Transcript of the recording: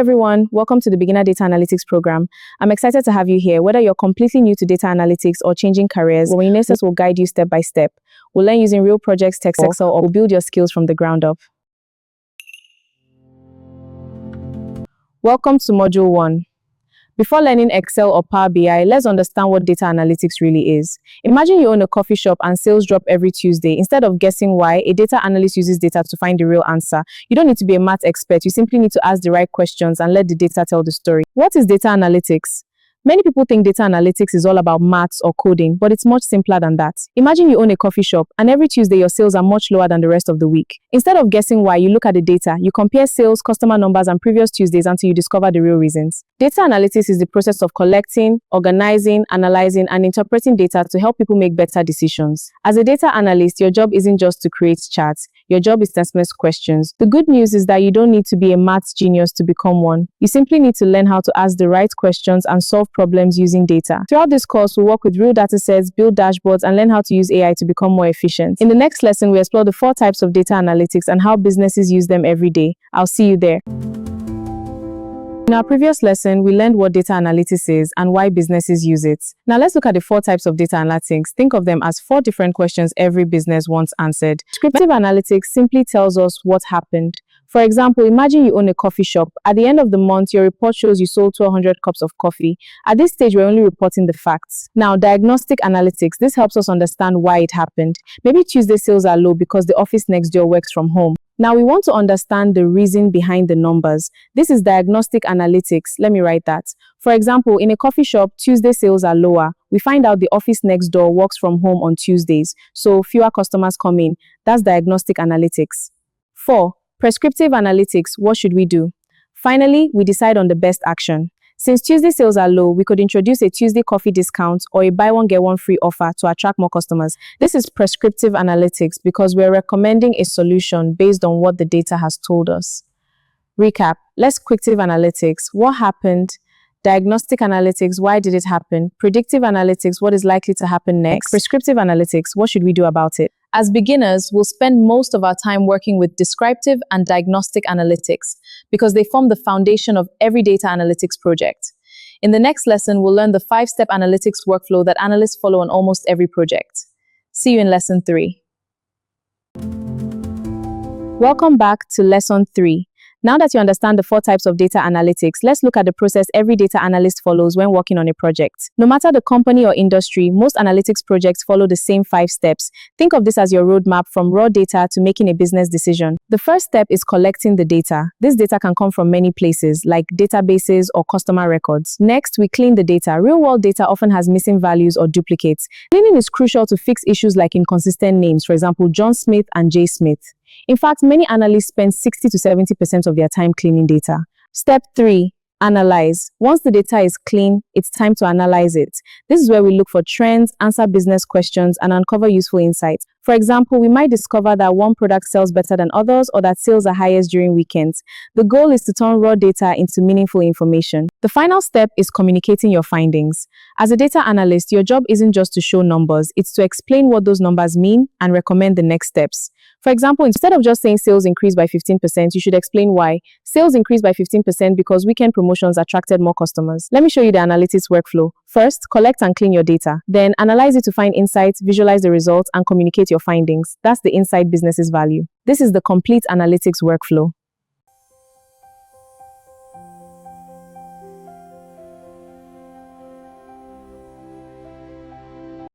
everyone, welcome to the Beginner Data Analytics program. I'm excited to have you here. Whether you're completely new to data analytics or changing careers, Wininesis will guide you step by step. We'll learn using real projects, text Excel, or we'll build your skills from the ground up. Welcome to Module 1. Before learning Excel or Power BI, let's understand what data analytics really is. Imagine you own a coffee shop and sales drop every Tuesday. Instead of guessing why, a data analyst uses data to find the real answer. You don't need to be a math expert. You simply need to ask the right questions and let the data tell the story. What is data analytics? Many people think data analytics is all about maths or coding, but it's much simpler than that. Imagine you own a coffee shop and every Tuesday your sales are much lower than the rest of the week. Instead of guessing why, you look at the data, you compare sales, customer numbers, and previous Tuesdays until you discover the real reasons. Data analytics is the process of collecting, organizing, analyzing, and interpreting data to help people make better decisions. As a data analyst, your job isn't just to create charts. Your job is to answer questions. The good news is that you don't need to be a maths genius to become one. You simply need to learn how to ask the right questions and solve problems using data. Throughout this course, we'll work with real data sets, build dashboards, and learn how to use AI to become more efficient. In the next lesson, we explore the 4 types of data analytics and how businesses use them every day. I'll see you there. In our previous lesson, we learned what data analytics is and why businesses use it. Now let's look at the 4 types of data analytics. Think of them as 4 different questions every business wants answered. Descriptive analytics simply tells us what happened. For example, imagine you own a coffee shop. At the end of the month, your report shows you sold 1,200 cups of coffee. At this stage, we're only reporting the facts. Now, diagnostic analytics. This helps us understand why it happened. Maybe Tuesday sales are low because the office next door works from home. Now, we want to understand the reason behind the numbers. This is diagnostic analytics. Let me write that. For example, in a coffee shop, Tuesday sales are lower. We find out the office next door works from home on Tuesdays, so fewer customers come in. That's diagnostic analytics. 4. Prescriptive analytics. What should we do? Finally, we decide on the best action. Since Tuesday sales are low, we could introduce a Tuesday coffee discount or a buy one get one free offer to attract more customers. This is prescriptive analytics because we're recommending a solution based on what the data has told us. Recap. Prescriptive analytics. What happened? Diagnostic analytics. Why did it happen? Predictive analytics. What is likely to happen next? Prescriptive analytics. What should we do about it? As beginners, we'll spend most of our time working with descriptive and diagnostic analytics because they form the foundation of every data analytics project. In the next lesson, we'll learn the 5-step analytics workflow that analysts follow on almost every project. See you in Lesson 3. Welcome back to Lesson 3. Now that you understand the 4 types of data analytics, let's look at the process every data analyst follows when working on a project. No matter the company or industry, most analytics projects follow the same 5 steps. Think of this as your roadmap from raw data to making a business decision. The first step is collecting the data. This data can come from many places, like databases or customer records. Next, we clean the data. Real-world data often has missing values or duplicates. Cleaning is crucial to fix issues like inconsistent names, for example, John Smith and Jay Smith. In fact, many analysts spend 60 to 70% of their time cleaning data. Step 3. Analyze. Once the data is clean, it's time to analyze it. This is where we look for trends, answer business questions, and uncover useful insights. For example, we might discover that one product sells better than others or that sales are highest during weekends. The goal is to turn raw data into meaningful information. The final step is communicating your findings. As a data analyst, your job isn't just to show numbers, it's to explain what those numbers mean and recommend the next steps. For example, instead of just saying sales increased by 15%, you should explain why. Sales increased by 15% because weekend promotions attracted more customers. Let me show you the analytics workflow. First, collect and clean your data. Then, analyze it to find insights, visualize the results, and communicate your findings. That's the inside business's value. This is the complete analytics workflow.